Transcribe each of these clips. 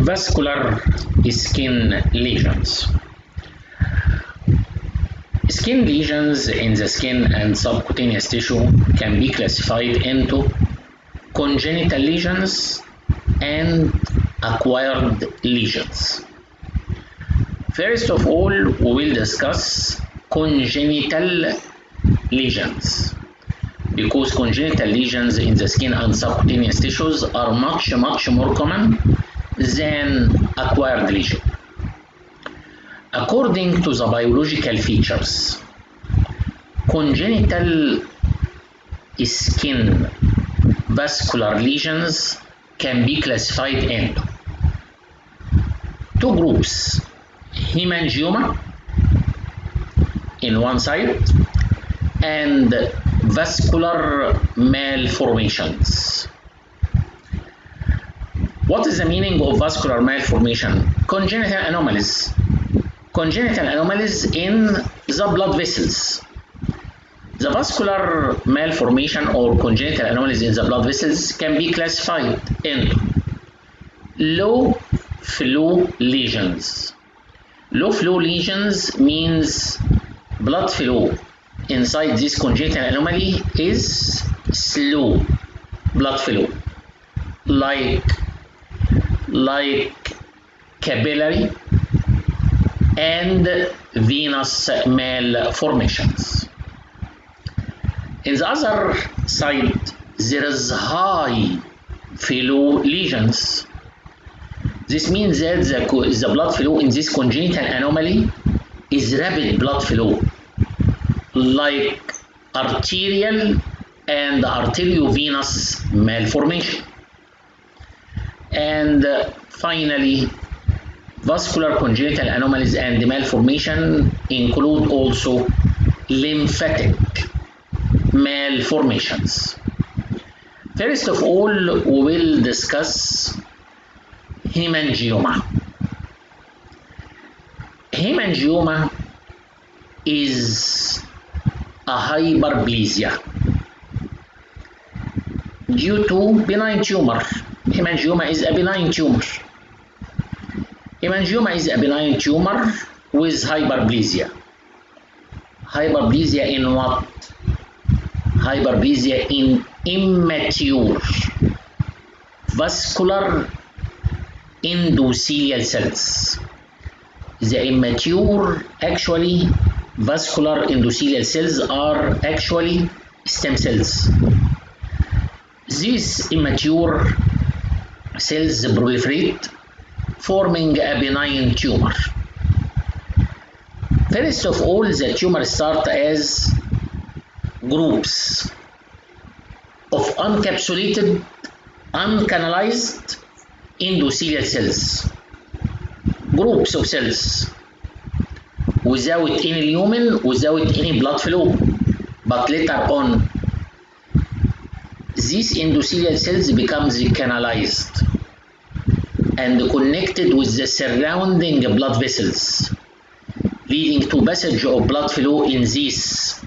Vascular skin lesions. Skin lesions in the skin and subcutaneous tissue can be classified into congenital lesions and acquired lesions. First of all, we will discuss congenital lesions, because congenital lesions in the skin and subcutaneous tissues are much more common than acquired lesions. According to the biological features, congenital skin vascular lesions can be classified into two groups: hemangioma in one side and vascular malformations. What is the meaning of vascular malformation? Congenital anomalies. Congenital anomalies in the blood vessels. The vascular malformation or congenital anomalies in the blood vessels can be classified into low flow lesions. Low flow lesions means blood flow inside this congenital anomaly is slow blood flow, like capillary and venous malformations. In the other side, there is high flow lesions. This means that the blood flow in this congenital anomaly is rapid blood flow, like arterial and arteriovenous malformation. And finally, vascular congenital anomalies and malformation include also lymphatic malformations. First of all, we will discuss hemangioma. Hemangioma is a hyperplasia due to benign tumor. Hemangioma is a benign tumor. Haemangioma is a benign tumor with hyperplasia. Hyperplasia in what? Hyperplasia in immature vascular endothelial cells. The immature vascular endothelial cells are actually stem cells. These immature cells proliferate, forming a benign tumor. First of all, the tumor starts as groups of uncapsulated, uncanalized endothelial cells. Groups of cells without any lumen, without any blood flow. But later on, these endothelial cells becomes canalized and connected with the surrounding blood vessels, leading to passage of blood flow in these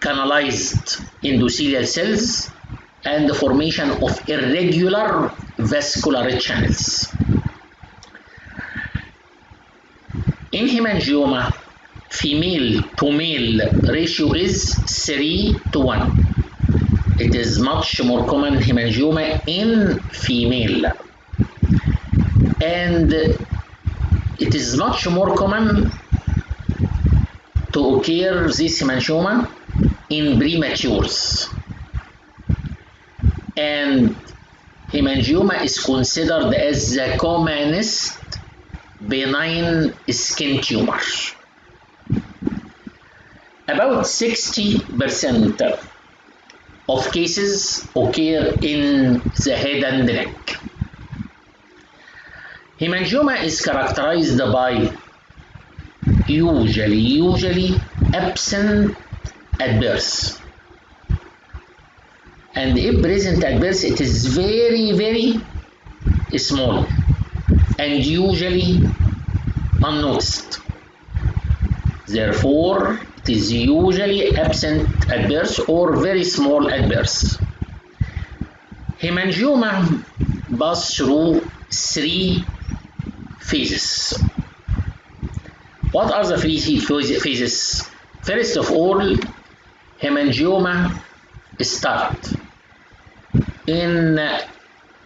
canalized endothelial cells and the formation of irregular vascular channels. In hemangioma, female to male ratio is 3:1. It is much more common hemangioma in female, and it is much more common to occur this hemangioma in prematures, and hemangioma is considered as the commonest benign skin tumor. About 60% of cases occur in the head and neck. Hemangioma is characterized by usually absent at birth, and if present at birth, it is very small and usually unnoticed. Therefore, it is usually absent at birth or very small at birth. Hemangioma pass through three phases. What are the three phases? First of all, hemangioma start in a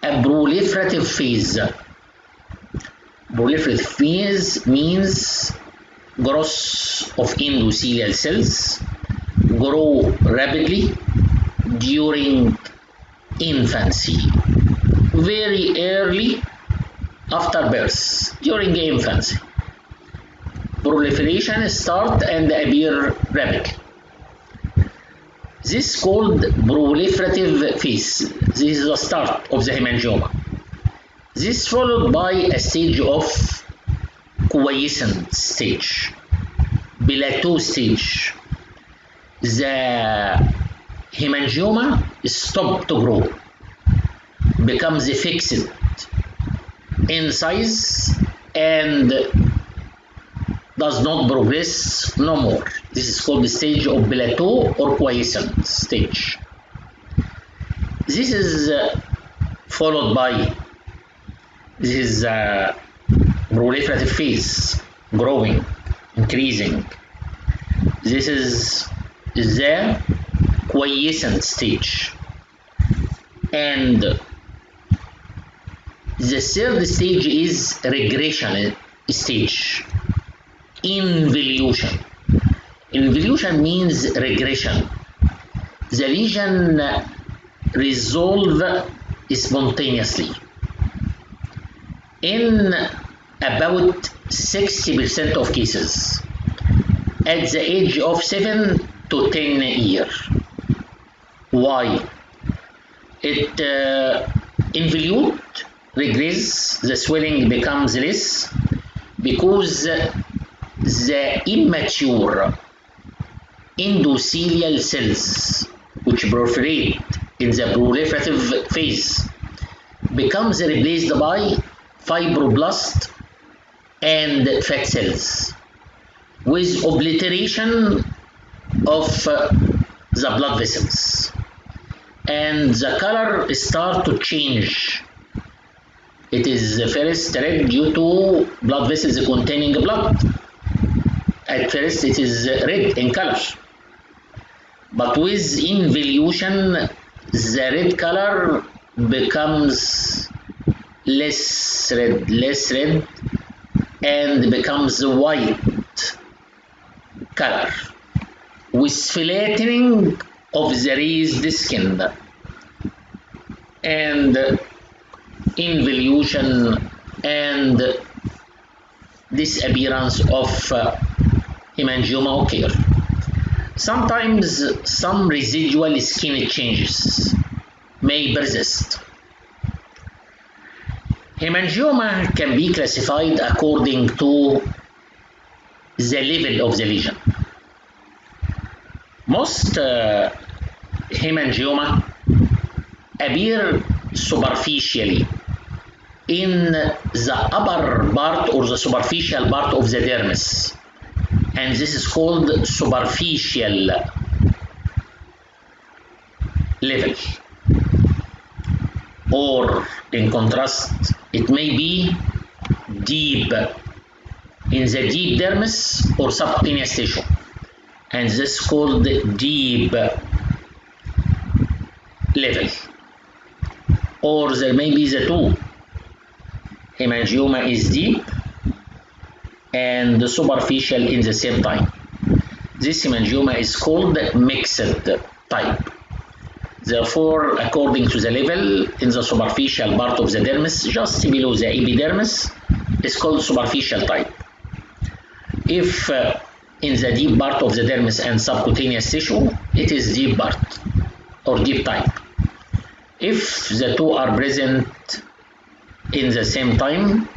proliferative phase. Proliferative phase means growth of endothelial cells grow rapidly during infancy, very early after birth, during infancy. Proliferation start and appear rapidly. This is called proliferative phase. This is the start of the hemangioma. This is followed by a stage of quiescent stage, plateau stage. The hemangioma stops to grow, becomes fixed in size and does not progress no more. This is called the stage of plateau or quiescent stage. This is followed by proliferative phase, growing, increasing. This is the quiescent stage. And the third stage is regression stage. Involution. Involution means regression. The lesion resolve spontaneously. In about 60% of cases, at the age of 7 to 10 years. Why? It involute, regress, the swelling becomes less because the immature endothelial cells which proliferate in the proliferative phase becomes replaced by fibroblast and fat cells with obliteration of the blood vessels, and the color start to change. It is first red due to blood vessels containing blood. At first it is red in color, but with involution the red color becomes less red and becomes white color with flattening of the raised skin and involution and disappearance of hemangioma occur. Sometimes some residual skin changes may persist. Hemangioma can be classified according to the level of the lesion. Most hemangioma appear superficially in the upper part or the superficial part of the dermis, and this is called superficial level. Or in contrast, it may be deep in the deep dermis or subcutaneous tissue, and this is called deep level. Or there may be the two. Hemangioma is deep and superficial in the same time. This hemangioma is called mixed type. Therefore, according to the level in the superficial part of the dermis, just below the epidermis, is called superficial type. If in the deep part of the dermis and subcutaneous tissue, it is deep part or deep type. If the two are present in the same time,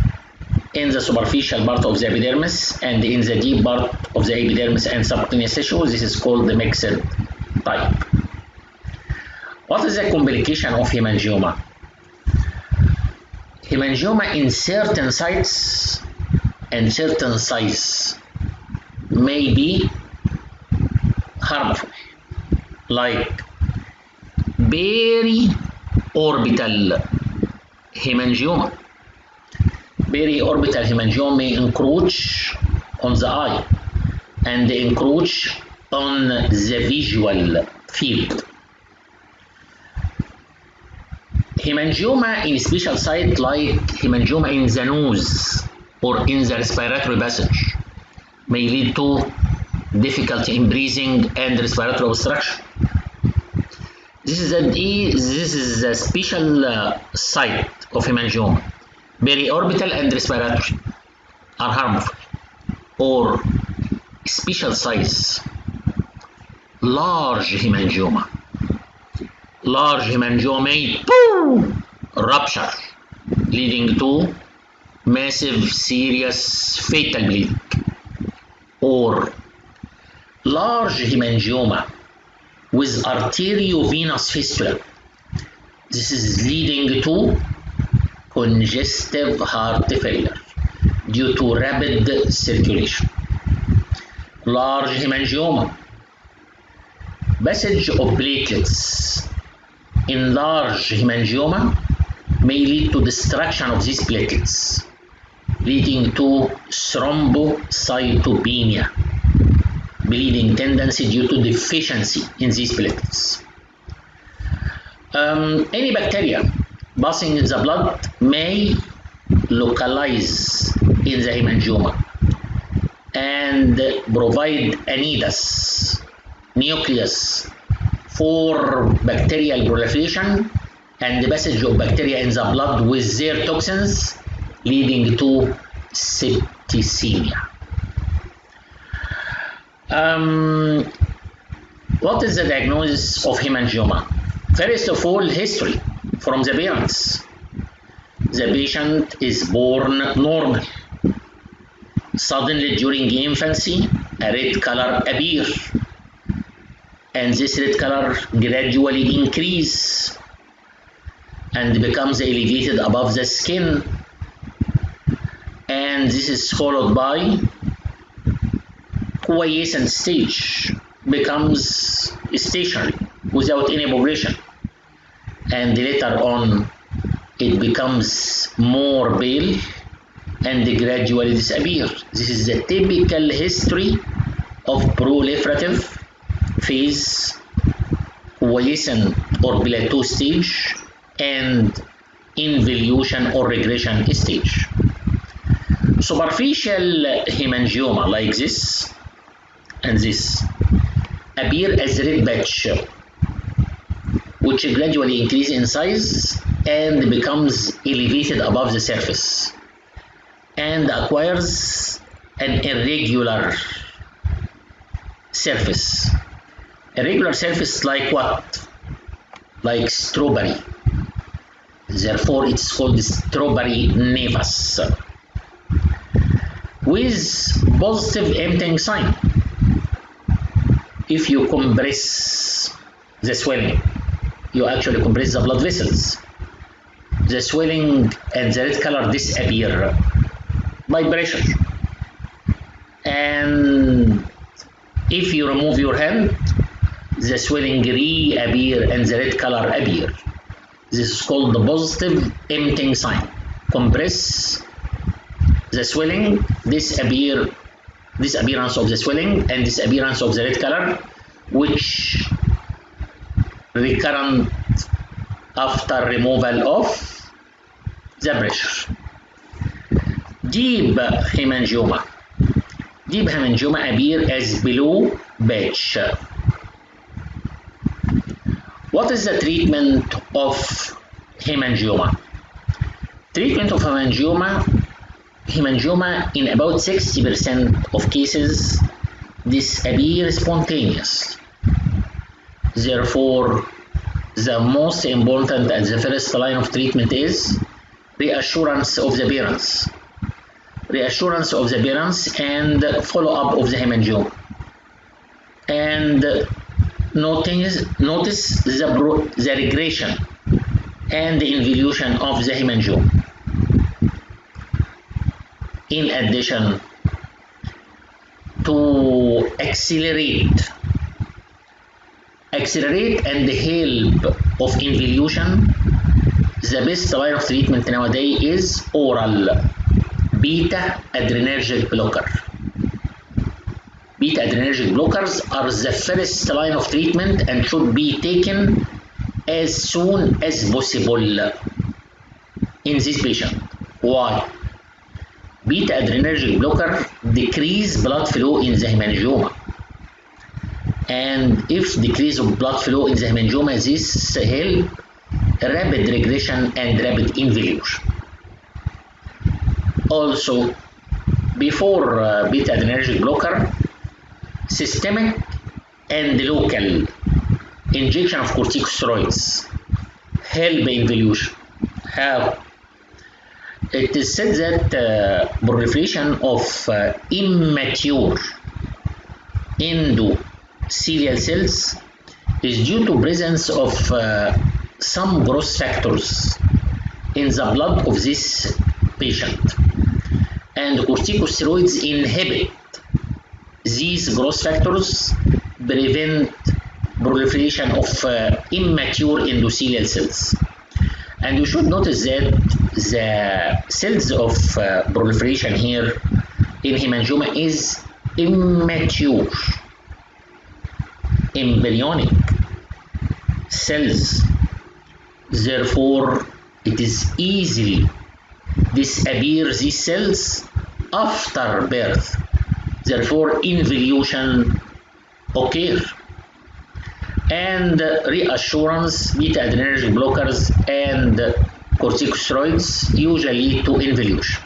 in the superficial part of the epidermis and in the deep part of the epidermis and subcutaneous tissue, this is called the mixed type. What is the complication of hemangioma? Hemangioma in certain sites and certain size may be harmful, like periorbital hemangioma. Periorbital hemangioma may encroach on the eye and encroach on the visual field. Hemangioma in special site like hemangioma in the nose or in the respiratory passage may lead to difficulty in breathing and respiratory obstruction. This is a special site of hemangioma. Periorbital and respiratory are harmful, or special size. Large hemangioma. Large hemangioma may rupture, leading to massive, serious, fatal bleeding. Or large hemangioma with arteriovenous fistula. This is leading to congestive heart failure due to rapid circulation. Large hemangioma. Passage of platelets in large hemangioma may lead to destruction of these platelets, leading to thrombocytopenia, bleeding tendency due to deficiency in these platelets. Any bacteria passing in the blood may localize in the hemangioma and provide a nucleus for bacterial proliferation and the passage of bacteria in the blood with their toxins, leading to septicemia. What is the diagnosis of hemangioma? First of all, history from the parents. The patient is born normal. Suddenly during infancy, a red color appears, and this red color gradually increases and becomes elevated above the skin, and this is followed by quiescent stage, becomes stationary without any progression, and later on it becomes more pale and gradually disappears. This is the typical history of proliferative phase, quiescent or plateau stage, and involution or regression stage. Superficial hemangioma like this and this appear as red patch, which gradually increase in size and becomes elevated above the surface and acquires an irregular surface. Irregular surface like what? Like strawberry. Therefore, it's called strawberry nevus, with positive emptying sign. If you compress the swelling, you actually compress the blood vessels. The swelling and the red color disappear by pressure. And if you remove your hand, the swelling reappear and the red color appear. This is called the positive emptying sign. Compress the swelling, disappearance of the swelling and disappearance of the red color, which recurrent after removal of the pressure. Deep hemangioma. Deep hemangioma appear as blue patch. What is the treatment of hemangioma? Treatment of hemangioma in about 60% of cases disappear spontaneously. Therefore, the most important and the first line of treatment is reassurance of the parents. Reassurance of the parents and follow-up of the hemangioma. And notice the regression and the involution of the hemangioma. In addition, to accelerate and help of involution, the best line of treatment nowadays is oral. beta adrenergic blocker. Beta adrenergic blockers are the first line of treatment and should be taken as soon as possible in this patient. Why? Beta adrenergic blocker decrease blood flow in the hemangioma. And if decrease of blood flow in the hemangioma, this help rapid regression and rapid involution. Also, before beta adrenergic blocker, systemic and local injection of corticosteroids help involution. How? It is said that proliferation of immature endothelial cells is due to presence of some growth factors in the blood of this patient, and corticosteroids inhibit these growth factors, prevent proliferation of immature endothelial cells. And you should notice that the cells of proliferation here in hemangioma is immature, embryonic cells. Therefore, it is easily disappear these cells after birth. Therefore, involution occur. And reassurance, beta adrenergic blockers and corticosteroids usually lead to involution.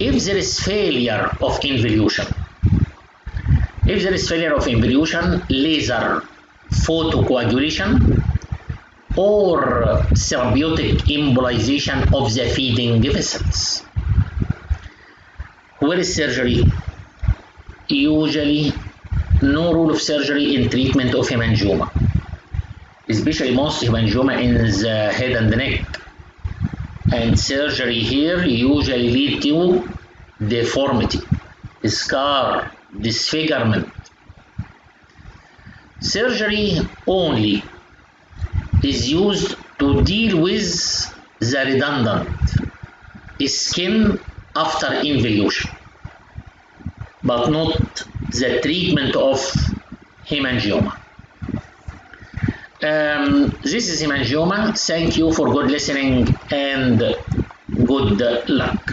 If there is failure of involution, laser photocoagulation or therapeutic embolization of the feeding vessels. Where is surgery? Usually no rule of surgery in treatment of hemangioma, especially most hemangioma in the head and the neck. And surgery here usually lead to deformity, scar, disfigurement. Surgery only is used to deal with the redundant skin after involution, but not the treatment of hemangioma. This is hemangioma. Thank you for good listening and good luck.